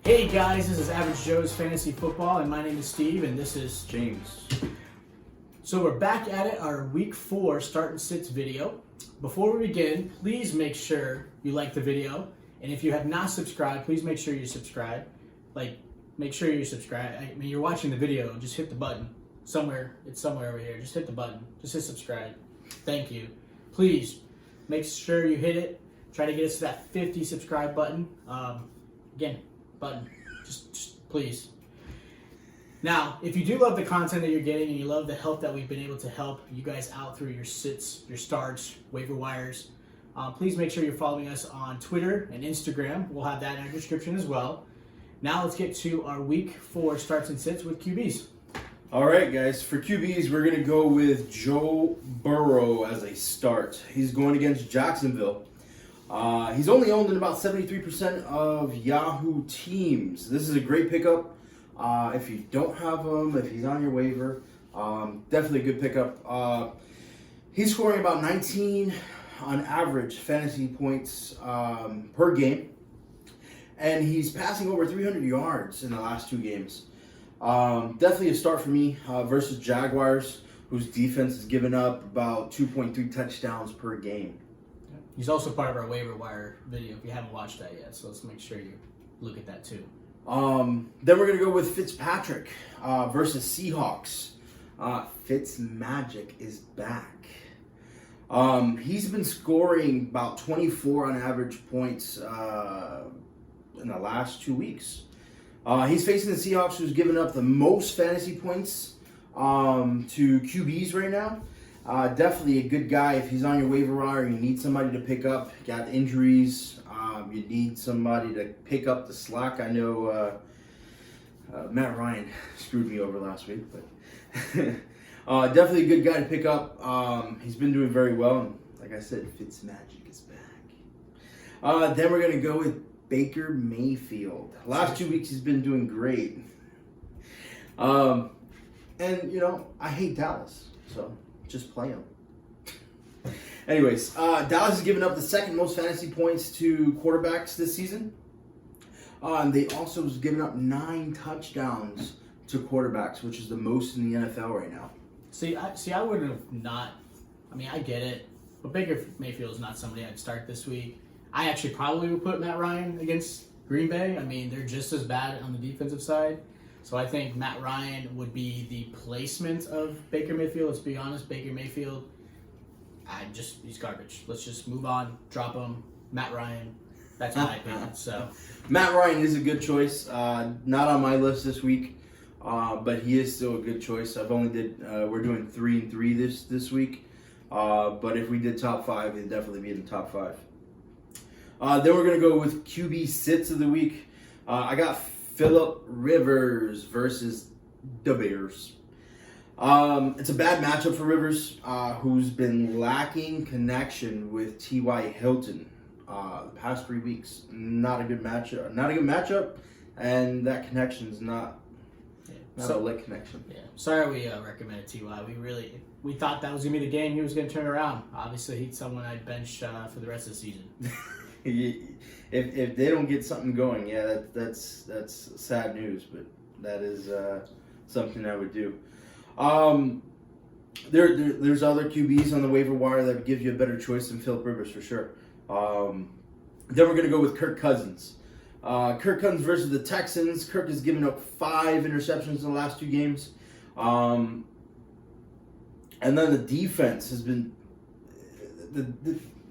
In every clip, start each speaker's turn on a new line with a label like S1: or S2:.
S1: Hey guys, this is Average Joe's Fantasy Football, and my name is Steve, and this is
S2: James.
S1: So we're back at it, our Week 4 Start and Sits video. Before we begin, please make sure you like the video, and if you have not subscribed, please make sure you subscribe. Make sure you subscribe. I mean, you're watching the video, just hit the button. It's somewhere over here. Just hit the button. Just hit subscribe. Thank you. Please, make sure you hit it. Try to get us to that 50 subscribe button. Again, button. Just please. Now, if you do love the content that you're getting and you love the help that we've been able to help you guys out through your sits, your starts, waiver wires, please make sure you're following us on Twitter and Instagram. We'll have that in our description as well. Now let's get to our Week 4 starts and sits with QBs.
S2: All right, guys. For QBs, we're going to go with Joe Burrow as a start. He's going against Jacksonville. He's only owned in about 73% of Yahoo teams. This is a great pickup. If you don't have him, if he's on your waiver, definitely a good pickup. He's scoring about 19 on average fantasy points per game. And he's passing over 300 yards in the last 2 games. Definitely a start for me versus Jaguars, whose defense has given up about 2.3 touchdowns per game.
S1: He's also part of our waiver wire video if you haven't watched that yet, so let's make sure you look at that too.
S2: Then we're going to go with Fitzpatrick versus Seahawks. Fitzmagic is back. He's been scoring about 24 on average points in the last 2 weeks. He's facing the Seahawks, who's given up the most fantasy points to QBs right now. Definitely a good guy if he's on your waiver wire. You need somebody to pick up. Got injuries. You need somebody to pick up the slack. I know Matt Ryan screwed me over last week, but definitely a good guy to pick up. He's been doing very well, and like I said, Fitzmagic is back. Then we're going to go with Baker Mayfield. Last 2 weeks he's been doing great. And, I hate Dallas, so just play him. Anyways, Dallas has given up the second most fantasy points to quarterbacks this season. And they also has given up 9 touchdowns to quarterbacks, which is the most in the NFL right now.
S1: I would have not. I mean, I get it, but Baker Mayfield is not somebody I'd start this week. I actually probably would put Matt Ryan against Green Bay. I mean, they're just as bad on the defensive side. So I think Matt Ryan would be the placement of Baker Mayfield. Let's be honest, Baker Mayfield, he's garbage. Let's just move on, drop him. Matt Ryan, that's my opinion. So
S2: Matt Ryan is a good choice. Not on my list this week, but he is still a good choice. We're doing 3 and 3 this week. But if we did top 5, he'd definitely be in the top 5. Then we're going to go with QB sits of the week. I got Phillip Rivers versus the Bears. It's a bad matchup for Rivers, who's been lacking connection with T.Y. Hilton the past 3 weeks. Not a good matchup, and that connection's not a lit connection.
S1: Yeah, sorry we recommended T.Y. We thought that was going to be the game he was going to turn around. Obviously, he's someone I'd bench for the rest of the season.
S2: If they don't get something going, yeah, that's sad news, but that is something I would do. There's other QBs on the waiver wire that would give you a better choice than Phillip Rivers for sure. Then we're going to go with Kirk Cousins. Kirk Cousins versus the Texans. Kirk has given up 5 interceptions in the last 2 games. And then the defense has been...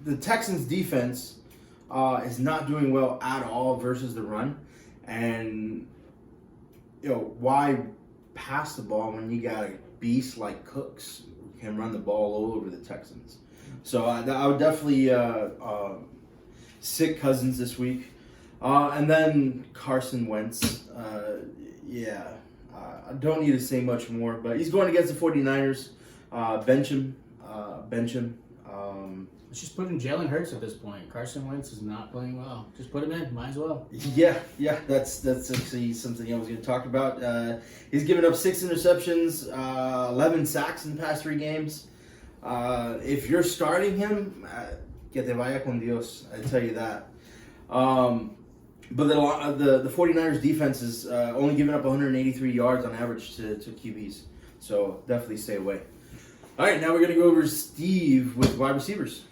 S2: The Texans' defense is not doing well at all versus the run. And, why pass the ball when you got a beast like Cooks who can run the ball all over the Texans? So I would definitely sit Cousins this week. And then Carson Wentz. I don't need to say much more, but he's going against the 49ers. Bench him.
S1: Let's just put in Jalen Hurts at this point. Carson Wentz is not playing well. Just put him in. Might as well.
S2: Yeah. That's actually something I was going to talk about. He's given up 6 interceptions, 11 sacks in the past 3 games. If you're starting him, que te vaya con Dios. I tell you that. But the 49ers defense is only giving up 183 yards on average to QBs. So definitely stay away. All right, now we're going to go over Steve with wide receivers.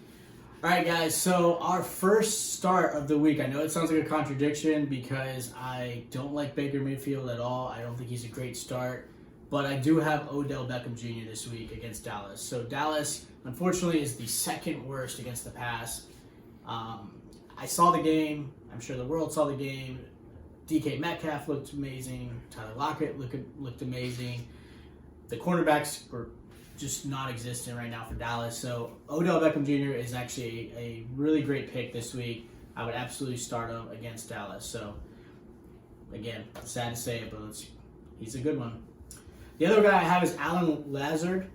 S1: All right, guys, so our first start of the week, I know it sounds like a contradiction because I don't like Baker Mayfield at all. I don't think he's a great start, but I do have Odell Beckham Jr. this week against Dallas. So Dallas, unfortunately, is the second worst against the pass. I saw the game. I'm sure the world saw the game. DK Metcalf looked amazing. Tyler Lockett looked amazing. The cornerbacks were just non-existent right now for Dallas. So Odell Beckham Jr. is actually a really great pick this week. I would absolutely start him against Dallas. So again, sad to say it, but he's a good one. The other guy I have is Alan Lazard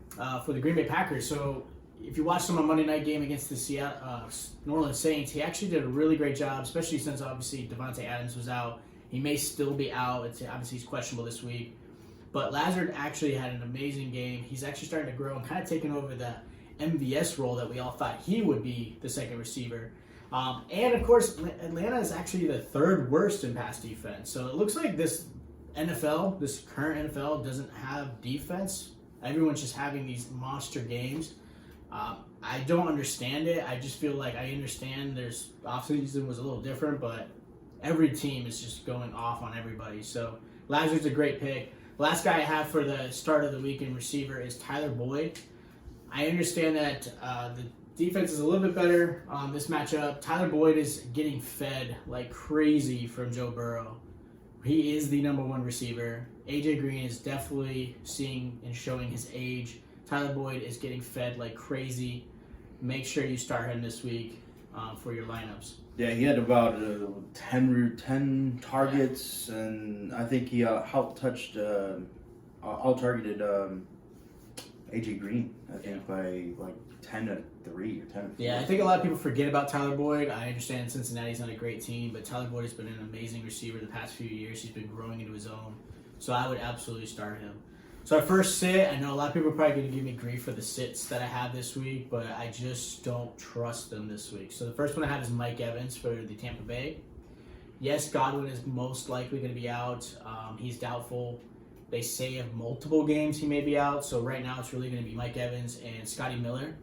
S1: for the Green Bay Packers. So if you watched him on Monday night game against the New Orleans Saints, he actually did a really great job, especially since obviously Devontae Adams was out. He may still be out. Obviously he's questionable this week. But Lazard actually had an amazing game. He's actually starting to grow and kind of taking over the MVS role that we all thought he would be, the second receiver. And, of course, Atlanta is actually the third worst in pass defense. So it looks like this current NFL, doesn't have defense. Everyone's just having these monster games. I don't understand it. I just feel like I understand there's offseason was a little different, but every team is just going off on everybody. So Lazard's a great pick. Last guy I have for the start of the weekend receiver is Tyler Boyd. I understand that the defense is a little bit better on this matchup. Tyler Boyd is getting fed like crazy from Joe Burrow. He is the number one receiver. AJ Green is definitely seeing and showing his age. Tyler Boyd is getting fed like crazy. Make sure you start him this week for your lineups.
S2: Yeah, he had about 10 targets, and I think he out-targeted AJ Green, I think, by like 10-3 or 10-4.
S1: Yeah, I think a lot of people forget about Tyler Boyd. I understand Cincinnati's not a great team, but Tyler Boyd has been an amazing receiver the past few years. He's been growing into his own, so I would absolutely start him. So our first sit, I know a lot of people are probably going to give me grief for the sits that I have this week, but I just don't trust them this week. So the first one I have is Mike Evans for the Tampa Bay. Yes, Godwin is most likely going to be out. He's doubtful. They say of multiple games he may be out, so right now it's really going to be Mike Evans and Scotty Miller.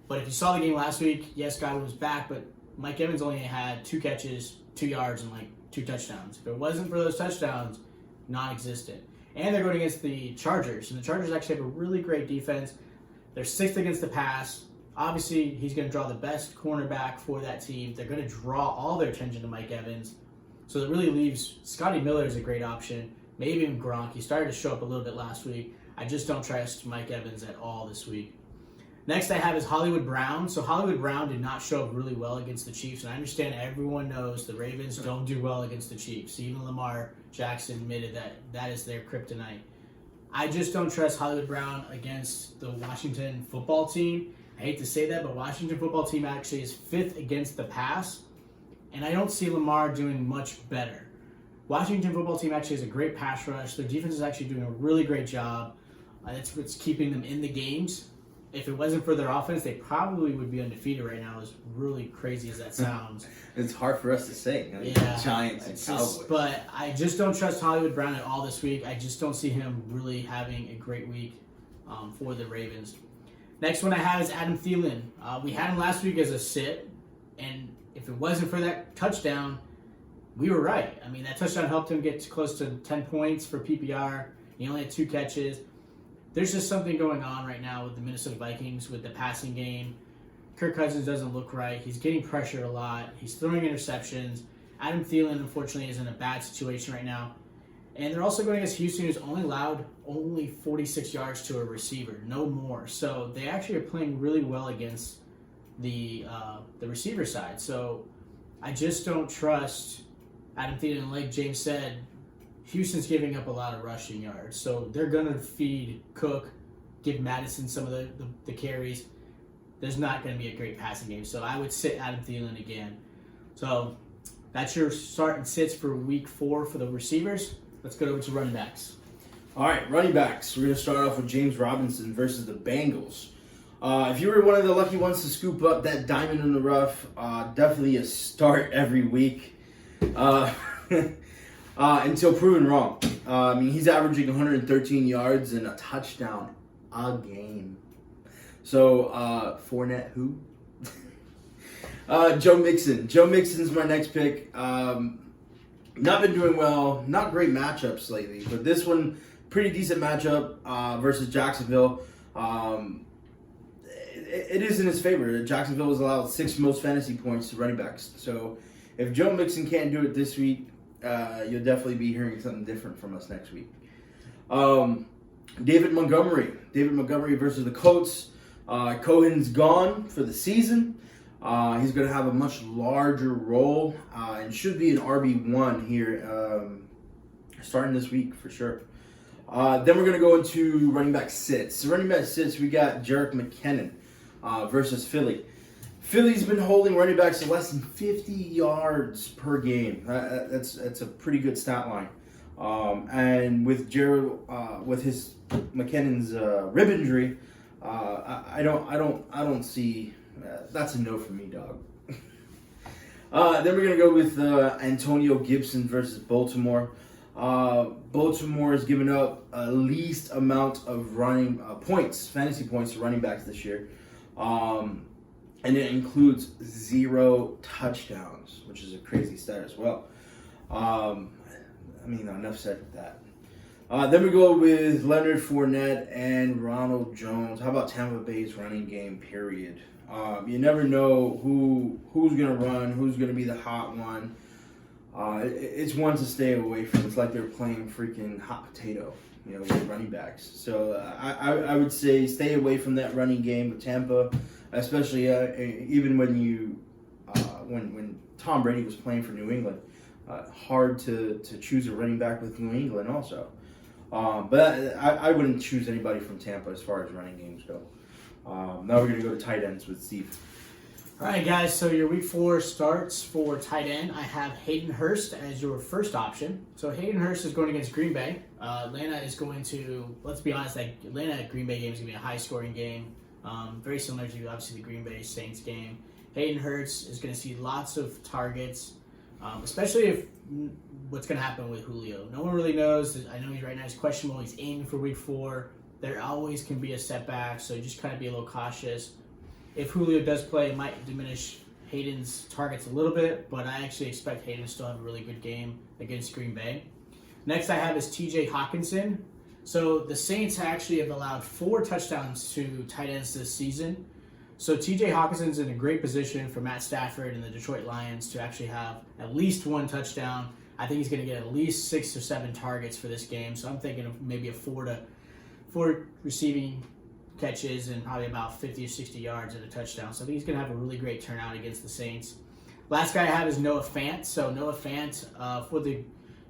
S1: But if you saw the game last week, yes, Godwin was back, but Mike Evans only had 2 catches, 2 yards, and 2 touchdowns. If it wasn't for those touchdowns, non-existent. And they're going against the Chargers. And the Chargers actually have a really great defense. They're 6th against the pass. Obviously, he's going to draw the best cornerback for that team. They're going to draw all their attention to Mike Evans. So it really leaves Scotty Miller as a great option. Maybe even Gronk. He started to show up a little bit last week. I just don't trust Mike Evans at all this week. Next I have is Hollywood Brown. So Hollywood Brown did not show up really well against the Chiefs. And I understand everyone knows the Ravens don't do well against the Chiefs. Even Lamar Jackson admitted that is their kryptonite. I just don't trust Hollywood Brown against the Washington football team. I hate to say that, but Washington football team actually is 5th against the pass. And I don't see Lamar doing much better. Washington football team actually has a great pass rush. Their defense is actually doing a really great job. That's what's keeping them in the games. If it wasn't for their offense, they probably would be undefeated right now, as really crazy as that sounds.
S2: It's hard for us to say. Giants and Cowboys.
S1: But I just don't trust Hollywood Brown at all this week. I just don't see him really having a great week for the Ravens. Next one I have is Adam Thielen. We had him last week as a sit, and if it wasn't for that touchdown, we were right. I mean, that touchdown helped him get close to 10 points for PPR. He only had 2 catches. There's just something going on right now with the Minnesota Vikings with the passing game. Kirk Cousins doesn't look right. He's getting pressured a lot. He's throwing interceptions. Adam Thielen, unfortunately, is in a bad situation right now. And they're also going against Houston, who's only allowed 46 yards to a receiver, no more. So they actually are playing really well against the receiver side. So I just don't trust Adam Thielen. Like James said, Houston's giving up a lot of rushing yards. So they're going to feed Cook, give Madison some of the carries. There's not going to be a great passing game. So I would sit Adam Thielen again. So that's your start and sits for week 4 for the receivers. Let's go over to running backs.
S2: All right, running backs. We're going to start off with James Robinson versus the Bengals. If you were one of the lucky ones to scoop up that diamond in the rough, definitely a start every week. until proven wrong. I mean, he's averaging 113 yards and a touchdown a game. So, Fournette, who? Joe Mixon. Joe Mixon's my next pick. Not been doing well. Not great matchups lately, but this one, pretty decent matchup versus Jacksonville. It is in his favor. Jacksonville has allowed 6th most fantasy points to running backs. So if Joe Mixon can't do it this week, you'll definitely be hearing something different from us next week. David Montgomery. David Montgomery versus the Colts. Cohen's gone for the season. He's going to have a much larger role and should be an RB1 here starting this week for sure. Then we're going to go into running back sits. Running back sits, we got Jerick McKinnon versus Philly. Philly's been holding running backs to less than 50 yards per game. That's a pretty good stat line. And with his McKinnon's rib injury, I don't see. That's a no for me, dog. Then we're gonna go with Antonio Gibson versus Baltimore. Baltimore has given up least amount of running points, fantasy points to running backs this year, and it includes 0 touchdowns, which is a crazy stat as well. I mean, enough said with that. Then we go with Leonard Fournette and Ronald Jones. How about Tampa Bay's running game, period? You never know who's going to run, who's going to be the hot one. It's one to stay away from. It's like they're playing freaking hot potato, with running backs. So I would say stay away from that running game with Tampa, especially even when Tom Brady was playing for New England. Hard to choose a running back with New England also. But I wouldn't choose anybody from Tampa as far as running games go. Now we're going to go to tight ends with Steve.
S1: All right, guys, so your week 4 starts for tight end. I have Hayden Hurst as your first option. So Hayden Hurst is going against Green Bay. Atlanta is going to, let's be honest, Atlanta-Green Bay game is going to be a high-scoring game. Very similar to, obviously, the Green Bay Saints game. Hayden Hurst is going to see lots of targets, especially if what's going to happen with Julio. No one really knows. I know right now he's questionable. He's aiming for week 4. There always can be a setback, so just kind of be a little cautious. If Julio does play, it might diminish Hayden's targets a little bit, but I actually expect Hayden to still have a really good game against Green Bay. Next I have is TJ Hawkinson. So the Saints actually have allowed 4 touchdowns to tight ends this season. So TJ Hawkinson's in a great position for Matt Stafford and the Detroit Lions to actually have at least 1 touchdown. I think he's going to get at least 6 or 7 targets for this game. So I'm thinking of maybe a 4 receiving catches and probably about 50 or 60 yards and a touchdown. So I think he's going to have a really great turnout against the Saints. Last guy I have is Noah Fant. So Noah Fant for the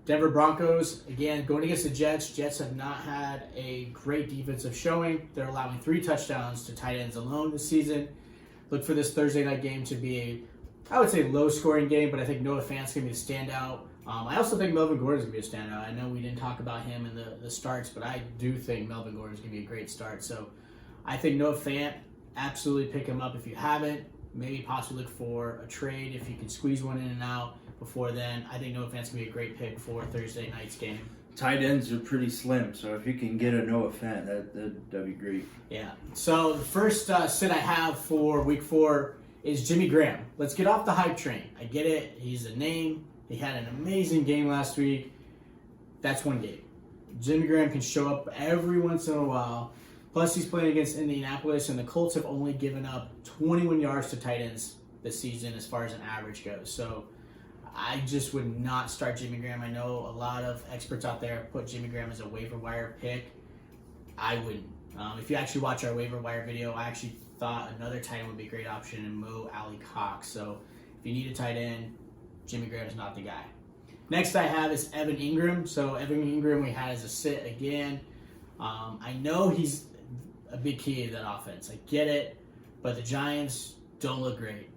S1: Denver Broncos. Again, going against the Jets. Jets have not had a great defensive showing. They're allowing 3 touchdowns to tight ends alone this season. Look for this Thursday night game to be I would say low-scoring game, but I think Noah Fant's going to be a standout. I also think Melvin Gordon's going to be a standout. I know we didn't talk about him in the starts, but I do think Melvin Gordon's going to be a great start. So I think Noah Fant, absolutely pick him up if you haven't. Maybe possibly look for a trade if you can squeeze one in and out before then. I think Noah Fant's going to be a great pick for Thursday night's game.
S2: Tight ends are pretty slim, so if you can get a Noah Fant, that'd be great.
S1: Yeah. So the first sit I have for Week 4 is Jimmy Graham. Let's get off the hype train. I get it. He's a name. He had an amazing game last week. That's one game. Jimmy Graham can show up every once in a while. Plus, he's playing against Indianapolis, and the Colts have only given up 21 yards to tight ends this season as far as an average goes. So I just would not start Jimmy Graham. I know a lot of experts out there put Jimmy Graham as a waiver wire pick. I wouldn't. If you actually watch our waiver wire video, I actually thought another tight end would be a great option in Mo Alley Cox. So if you need a tight end, Jimmy Graham is not the guy. Next I have is Evan Ingram. So Evan Ingram we had as a sit again. I know he's a big key to that offense. I get it, but the Giants don't look great.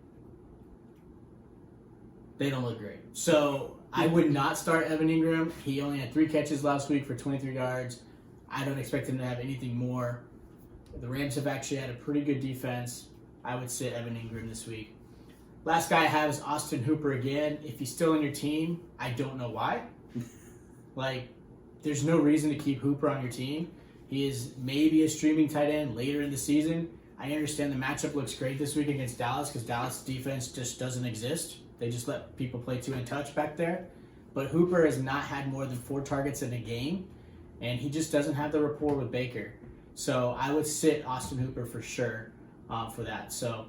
S1: They don't look great. So I would not start Evan Ingram. He only had 3 catches last week for 23 yards. I don't expect him to have anything more. The Rams have actually had a pretty good defense. I would sit Evan Ingram this week. Last guy I have is Austin Hooper again. If he's still on your team, I don't know why. Like, there's no reason to keep Hooper on your team. He is maybe a streaming tight end later in the season. I understand the matchup looks great this week against Dallas because Dallas' defense just doesn't exist. They just let people play two and touch back there. But Hooper has not had more than 4 targets in a game, and he just doesn't have the rapport with Baker. So I would sit Austin Hooper for sure for that. So,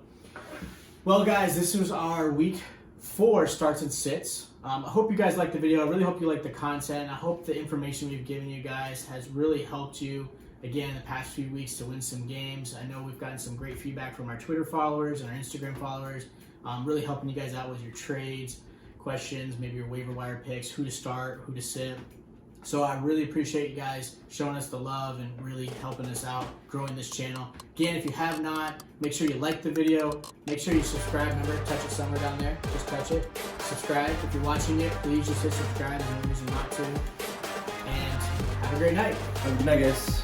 S1: well, guys, this was our week 4 starts and sits. I hope you guys liked the video. I really hope you liked the content. I hope the information we've given you guys has really helped you, again, in the past few weeks to win some games. I know we've gotten some great feedback from our Twitter followers and our Instagram followers, really helping you guys out with your trades, questions, maybe your waiver wire picks, who to start, who to sit. So I really appreciate you guys showing us the love and really helping us out growing this channel. Again, if you have not, make sure you like the video. Make sure you subscribe. Remember, touch it somewhere down there. Just touch it. Subscribe. If you're watching it, please just hit subscribe. There's no reason not to. And have a great night.
S2: Have a good night, guys.